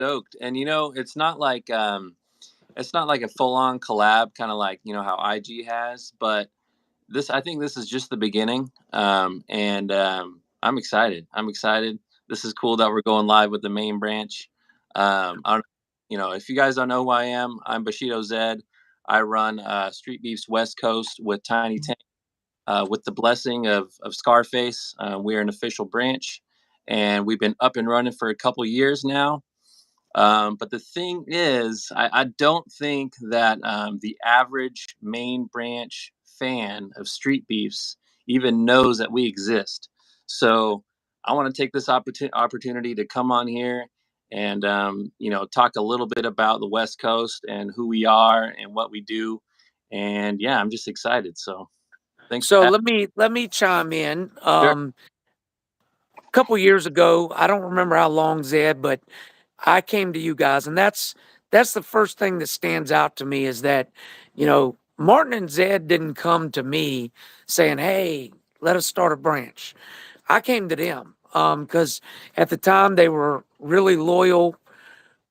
stoked. And it's not like a full on collab, kind of like how IG has, but I think this is just the beginning. And I'm excited. I'm excited. This is cool that we're going live with the main branch. I don't, if you guys don't know who I am, I'm Bushido Zed. I run Street Beefs West Coast with Tiny Tank. With the blessing of Scarface, we're an official branch, and we've been up and running for a couple years now. But the thing is, I don't think that the average main branch fan of Street Beefs even knows that we exist. So I want to take this opportunity to come on here and talk a little bit about the West Coast and who we are and what we do. And yeah, I'm just excited. So thanks for So having let me chime in. me. A couple years ago, I don't remember how long, Zed, but I came to you guys, and that's the first thing that stands out to me is that, Martin and Zed didn't come to me saying, "Hey, let us start a branch." I came to them because at the time they were really loyal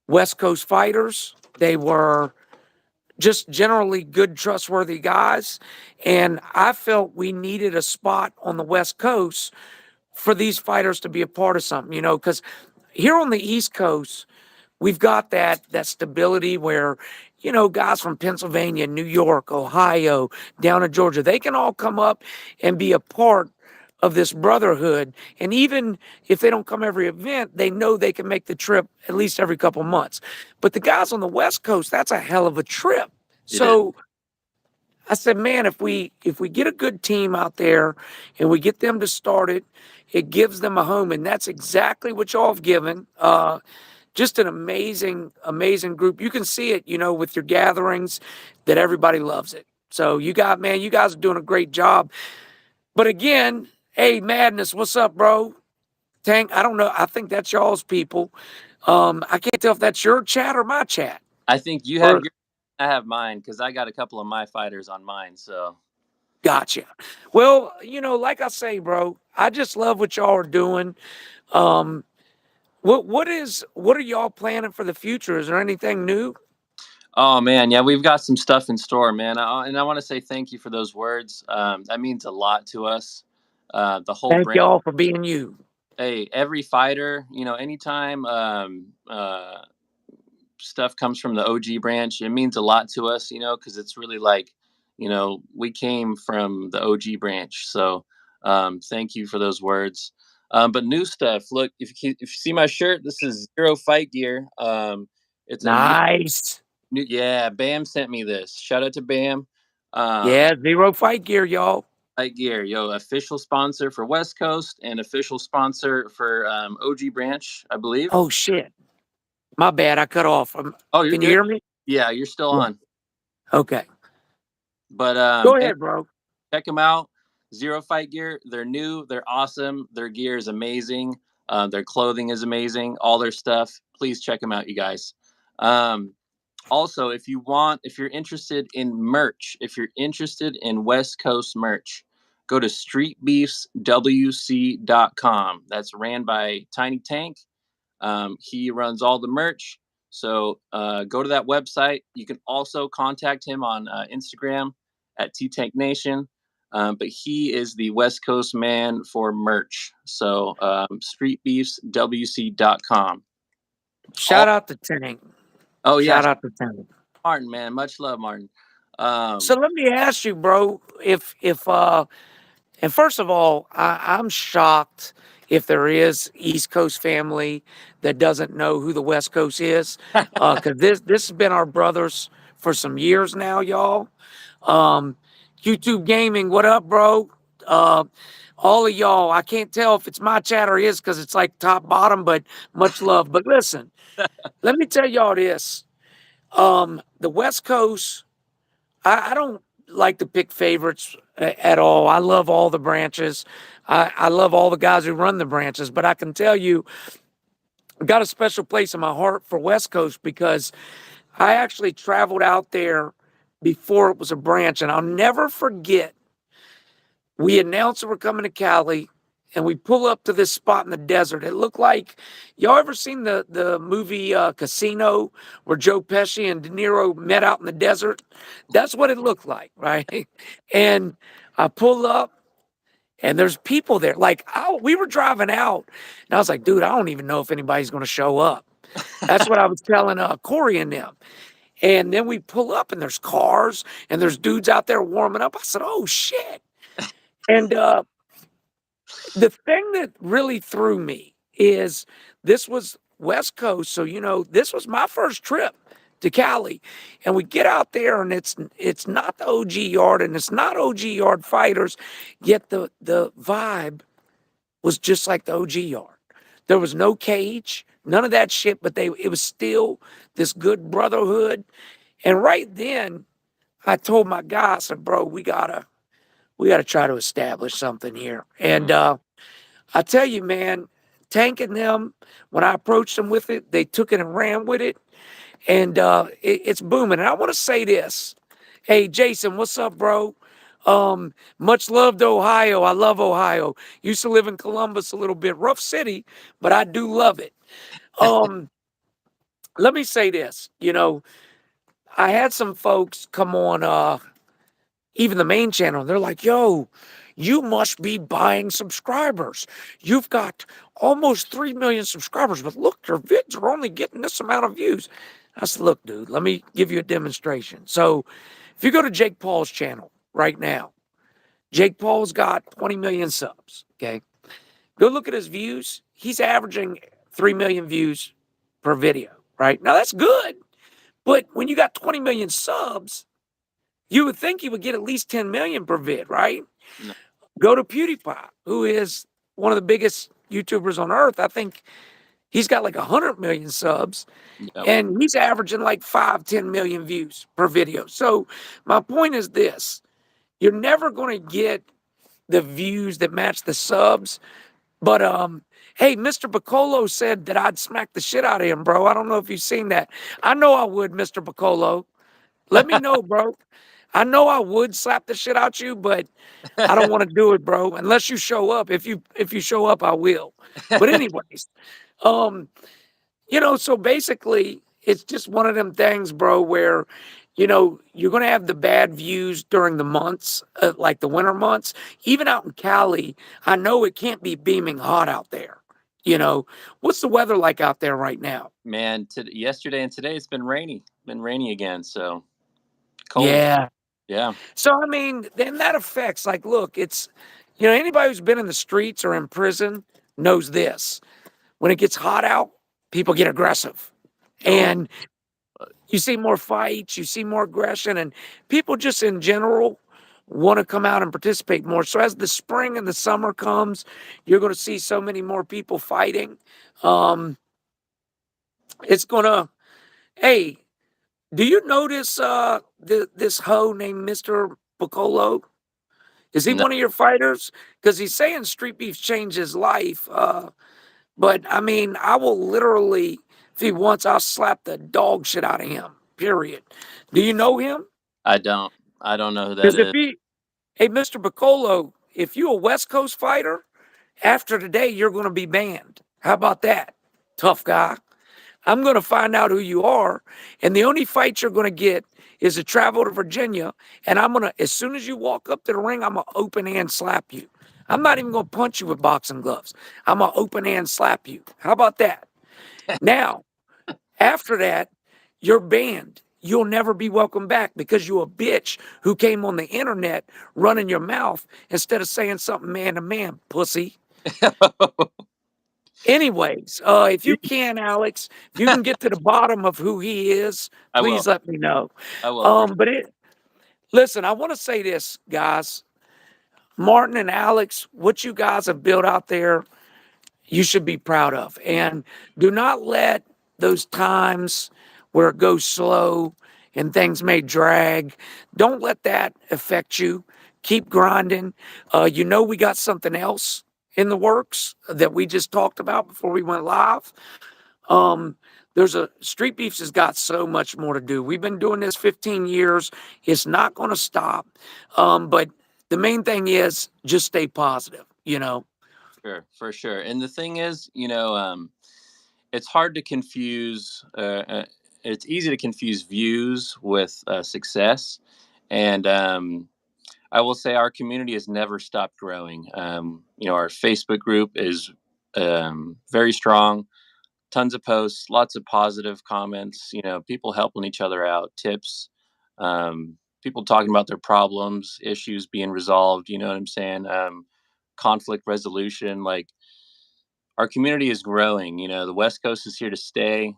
West Coast fighters. They were just generally good, trustworthy guys, and I felt we needed a spot on the West Coast for these fighters to be a part of something, because here on the East Coast, we've got that stability where, guys from Pennsylvania, New York, Ohio, down to Georgia, they can all come up and be a part of this brotherhood. And even if they don't come every event, they know they can make the trip at least every couple months. But the guys on the West Coast, that's a hell of a trip. It is. So I said, man, if we get a good team out there and we get them to start it, it gives them a home, and that's exactly what y'all have given. Just an amazing, amazing group. You can see it, with your gatherings, that everybody loves it. So you guys are doing a great job. But again, hey, Madness, what's up, bro? Tank, I don't know. I think that's y'all's people. I can't tell if that's your chat or my chat. I think you have Or your, I have mine because I got a couple of my fighters on mine. So gotcha. Well, like I say, bro, I just love what y'all are doing. Um, what are y'all planning for the future? Is there anything new? oh man, yeah, we've got some stuff in store, man. And I want to say thank you for those words. That means a lot to us. The whole Thank brand. y'all for being you. Hey, every fighter, anytime stuff comes from the OG branch, it means a lot to us, because it's really like, we came from the OG branch. So thank you for those words. But new stuff. Look, if you see my shirt, this is Zero Fight Gear. It's a Nice. yeah. Bam sent me this. Shout out to Bam. Yeah, zero fight gear, y'all. Fight Gear, yo, official sponsor for West Coast and official sponsor for OG Branch, I believe. Oh shit. My bad. I cut off. Oh, you're Can you good. hear me? Yeah, you're still Yeah. on. Okay. But Go ahead, bro. check them out. Zero Fight Gear. They're new. They're awesome. Their gear is amazing. Their clothing is amazing. All their stuff. Please check them out, you guys. Um, Also, if you're interested in merch, if you're interested in West Coast merch, go to streetbeefswc.com. That's ran by Tiny Tank. He runs all the merch. So go to that website. You can also contact him on Instagram at T Tank Nation. But he is the West Coast man for merch. So streetbeefswc.com. Shout All, out to Tank. oh, yeah. Shout out to Tank. Martin, man. Much love, Martin. So Um, let me ask you, bro, if and first of all, I'm shocked if there is East Coast family that doesn't know who the West Coast is, because this has been our brothers for some years now, y'all. Um, YouTube Gaming, what up, bro? Uh, all of y'all, I can't tell if it's my chat or his because it's like top bottom, but much love. But listen, let me tell y'all this. The West Coast, I don't like to pick favorites at all. I love all the branches. I love all the guys who run the branches, but I can tell you, I got a special place in my heart for West Coast because I actually traveled out there before it was a branch, and I'll never forget. We announced that we're coming to Cali, and we pull up to this spot in the desert. It looked like, y'all ever seen the movie Casino, where Joe Pesci and De Niro met out in the desert? That's what it looked like, right? And I pull up, and there's people there. Like, we were driving out, and I was like, dude, I don't even know if anybody's going to show up. That's what I was telling Corey and them. And then we pull up, and there's cars, and there's dudes out there warming up. I said, oh shit. And the thing that really threw me is this was West Coast, so this was my first trip to Cali, and we get out there, and it's not the OG yard, and it's not OG yard fighters, yet the vibe was just like the OG yard. There was no cage, none of that shit, but it was still this good brotherhood. And right then, I told my guy, I said, bro, we gotta try to establish something here. And I tell you, man, Tank and them, when I approached them with it, they took it and ran with it. And it's booming. And I want to say this. Hey, Jason, what's up, bro? Much love to Ohio. I love Ohio. Used to live in Columbus a little bit. Rough city, but I do love it. Um, Let me say this. I had some folks come on even the main channel, and they're like, yo, you must be buying subscribers. You've got almost 3 million subscribers, but look, your vids are only getting this amount of views. I said, look, dude, let me give you a demonstration. So if you go to Jake Paul's channel right now, Jake Paul's got 20 million subs, okay? Go look at his views. He's averaging 3 million views per video, right? Now, that's good, but when you got 20 million subs, you would think you would get at least 10 million per vid, right? No. Go to PewDiePie, who is one of the biggest YouTubers on earth. I think he's got like 100 million subs, Yep. and he's averaging like 5-10 million views per video. So my point is this: you're never going to get the views that match the subs. But hey, Mr. Piccolo said that I'd smack the shit out of him, bro. I don't know if you've seen that. I know I would, Mr. Piccolo. Let me know, bro. I know I would slap the shit out you, but I don't want to do it, bro. Unless you show up. If you show up, I will. But anyways, um, so basically, it's just one of them things, bro, where you're gonna have the bad views during the months, like the winter months. Even out in Cali, I know it can't be beaming hot out there. What's the weather like out there right now? Man, yesterday and today it's been rainy. Been rainy again, so cold. Yeah. Yeah. So I mean, then that affects. Like, look, it's anybody who's been in the streets or in prison knows this. When it gets hot out, people get aggressive, Oh, and you see more fights, you see more aggression, and people just in general want to come out and participate more. So as the spring and the summer comes, you're going to see so many more people fighting. Um, it's gonna. Hey, do you notice this hoe named Mr. Piccolo? Is he no, one of your fighters? Because he's saying Street Beefs changed his life. But I mean, I will literally, if he wants, I'll slap the dog shit out of him. Period. Do you know him? I don't. I don't know who that Because if is. hey, Mr. Piccolo, if you a West Coast fighter, after today, you're going to be banned. How about that, tough guy? I'm going to find out who you are, and the only fight you're going to get is to travel to Virginia, and I'm going to, as soon as you walk up to the ring, I'm going to open hand slap you. I'm not even going to punch you with boxing gloves. I'm going to open hand slap you. How about that? Now, after that, you're banned. You'll never be welcome back because you a bitch who came on the internet running your mouth instead of saying something man to man, pussy. Anyways, if you can, Alex, if you can get to the bottom of who he is, I will. please let me know. I will. For sure. But listen, I want to say this, guys. Martin and Alex, what you guys have built out there, you should be proud of. And do not let those times where it goes slow and things may drag, don't let that affect you. Keep grinding. We got something else in the works that we just talked about before we went live. Um, there's a Street Beefs has got so much more to do. We've been doing this 15 years. It's not going to stop. But the main thing is just stay positive, sure, for sure. And the thing is, it's hard to confuse. It's easy to confuse views with success, and I will say our community has never stopped growing. Our Facebook group is very strong. Tons of posts, lots of positive comments. People helping each other out, tips. People talking about their problems, issues being resolved. You know what I'm saying? Conflict resolution. Like our community is growing. The West Coast is here to stay,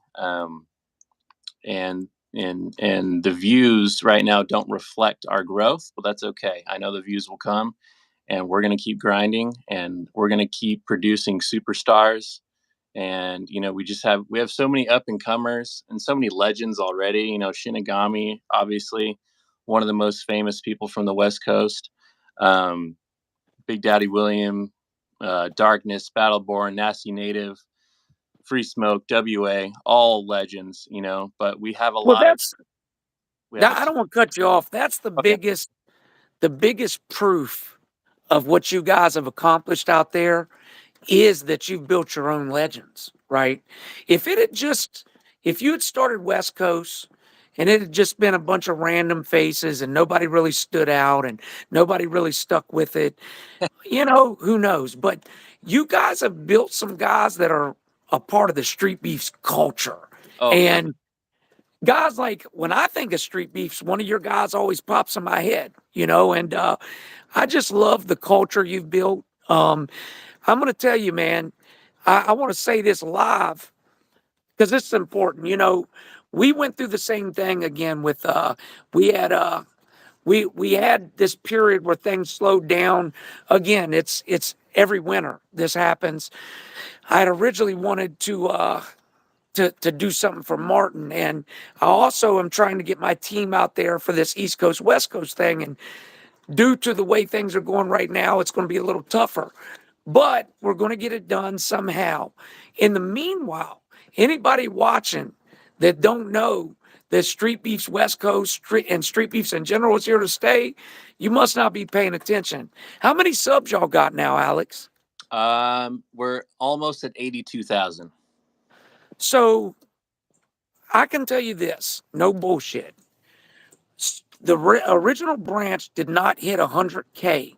and and the views right now don't reflect our growth, but that's okay. I know the views will come, and we're going to keep grinding, and we're going to keep producing superstars. And we have so many up and comers and so many legends already. Shinigami, obviously, one of the most famous people from the West Coast. Um, Big Daddy William, Darkness, Battleborn, Nasty Native, Free Smoke, WA, all legends. But we have a Well, lot of we have a I ton. don't want to cut you off. That's Okay. the biggest proof of what you guys have accomplished out there is that you've built your own legends, right? If it had just, if you had started West Coast and it had just been a bunch of random faces and nobody really stood out and nobody really stuck with it, who knows? But you guys have built some guys that are a part of the Street Beefs culture. Oh, for And guys like when I think of Street Beefs, one of your guys always pops in my head, and I just love the culture you've built. I'm going to tell you, man, I want to say this live because this is important. We went through the same thing again with we had we had this period where things slowed down. Again, it's every winter this happens. I had originally wanted to do something for Martin, and I also am trying to get my team out there for this East Coast West Coast thing. And due to the way things are going right now, it's going to be a little tougher, but we're going to get it done somehow. In the meanwhile, anybody watching that don't know that Street Beefs West Coast and Street Beefs in general is here to stay, you must not be paying attention. How many subs y'all got now, Alex? we're almost at 82,000. So I can tell you this, no bullshit. The original branch did not hit 100K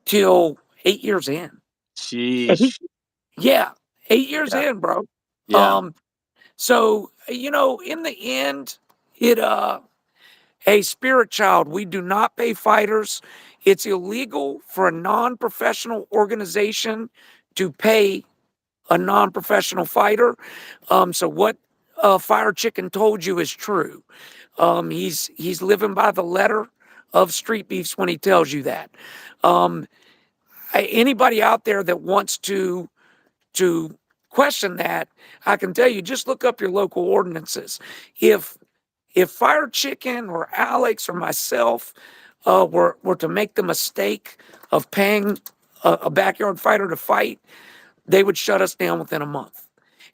till 8 years in. Sheesh. Yeah, 8 years Yeah. in, bro. Yeah. Um, so in the end, it hey, Spirit Child, we do not pay fighters. It's illegal for a non-professional organization to pay a non-professional fighter. So what Fire Chicken told you is true. He's living by the letter of Street Beefs when he tells you that. Um, Anybody out there that wants to question that, I can tell you, just look up your local ordinances. If Fire Chicken or Alex or myself were to make the mistake of paying a backyard fighter to fight, they would shut us down within a month.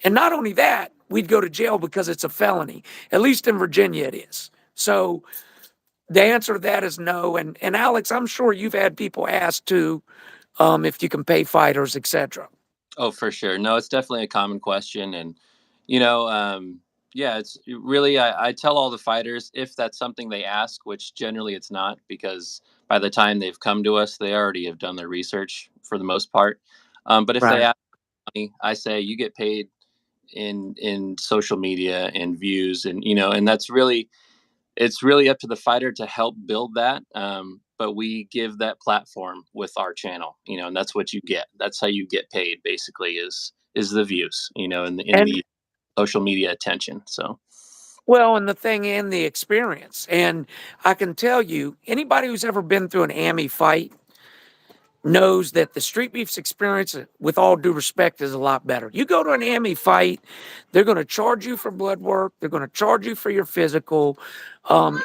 And not only that, we'd go to jail because it's a felony. At least in Virginia, it is. So the answer to that is no. And Alex, I'm sure you've had people ask too, if you can pay fighters, etc. Oh, for sure. No, it's definitely a common question. And, you know, um, yeah, it's really, I tell all the fighters if that's something they ask, which generally it's not, because by the time they've come to us, they already have done their research for the most part. But if they Right. ask money, I say you get paid in social media and views. And, and that's really, it's really up to the fighter to help build that. But we give that platform with our channel, and that's what you get. That's how you get paid, basically, is the views, in And the social media attention. So, well, and the thing and the experience. And I can tell you, anybody who's ever been through an AMI fight knows that the Street Beefs experience, with all due respect, is a lot better. You go to an AMI fight, they're going to charge you for blood work, they're going to charge you for your physical.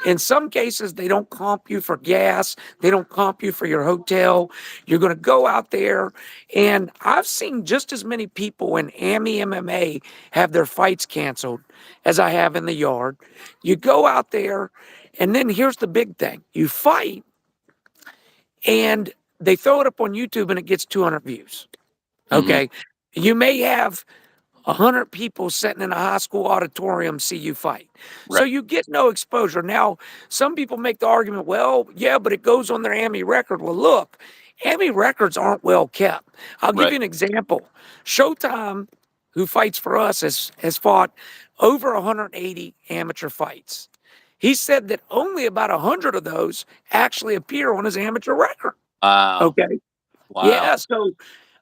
In some cases, they don't comp you for gas, they don't comp you for your hotel. You're going to go out there, and I've seen just as many people in AMI MMA have their fights canceled as I have in the yard. You go out there, and then here's the big thing: you fight, and they throw it up on YouTube and it gets 200 views. Mm-hmm. Okay. You may have 100 people sitting in a high school auditorium see you fight. Right. So you get no exposure. Now, some people make the argument, well, yeah, but it goes on their AMI record. Well, look, AMI records aren't well kept. I'll give Right. you an example. Showtime, who fights for us, has fought over 180 amateur fights. He said that only about 100 of those actually appear on his amateur record. Wow. Okay. Wow. Yeah. So,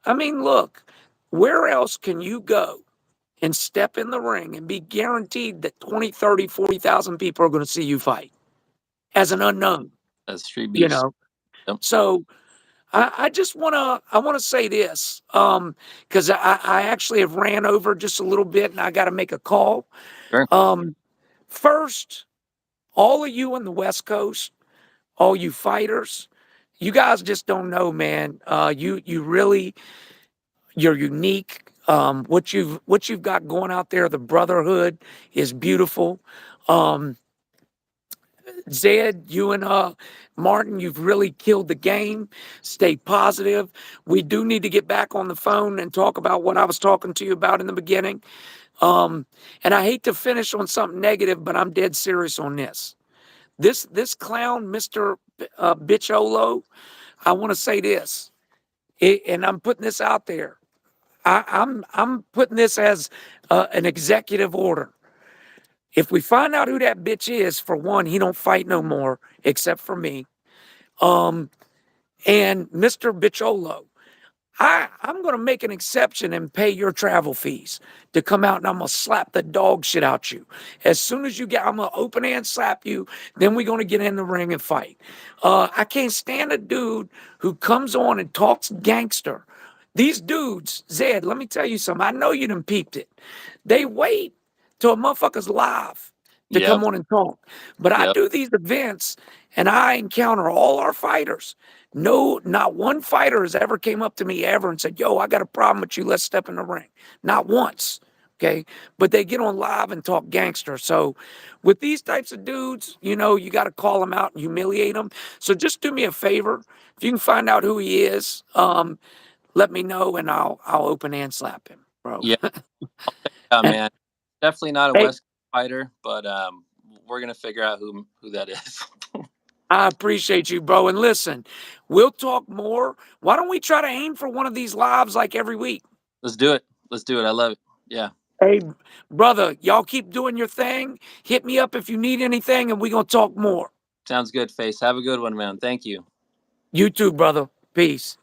I mean, look, where else can you go and step in the ring and be guaranteed that 20, 30, 40,000 people are going to see you fight as an unknown, That's street you beefs. know? Yep. So I just want to say this, cause I actually have ran over just a little bit and I got to make a call. Sure. First, all of you on the West Coast, all you fighters, you guys just don't know, man. You really, you're unique. What you've got going out there, the brotherhood is beautiful. Um, Zed, you and Martin, you've really killed the game. Stay positive. We do need to get back on the phone and talk about what I was talking to you about in the beginning. And I hate to finish on something negative, but I'm dead serious on this. This clown, Mister Bicholo, I want to say this, and I'm putting this out there. I'm putting this as an executive order. If we find out who that bitch is, for one, he don't fight no more, except for me. Um, and Mr. Bicholo, I'm going to make an exception and pay your travel fees to come out, and I'm going to slap the dog shit out you. As soon as you get, I'm going to open hand slap you. Then we're going to get in the ring and fight. I can't stand a dude who comes on and talks gangster. These dudes, Zed, let me tell you something. I know you done peeped it. They wait till a motherfucker's live to Yep. come on and talk. But I Yep. do these events and I encounter all our fighters. No, not one fighter has ever came up to me ever and said, yo, I got a problem with you. Let's step in the ring. Not once. Okay. But they get on live and talk gangster. So with these types of dudes, you know, you got to call them out and humiliate them. So just do me a favor. If you can find out who he is, let me know and I'll open hand slap him, bro. Yeah. Yeah, And man. Definitely not a hey, West Coast fighter, but we're gonna figure out who that is. I appreciate you, bro. And listen, we'll talk more. Why don't we try to aim for one of these lives like every week? Let's do it. Let's do it. I love it. Yeah. Hey, brother, y'all keep doing your thing. Hit me up if you need anything, and we're going to talk more. Sounds good, Face. Have a good one, man. Thank you. You too, brother. Peace.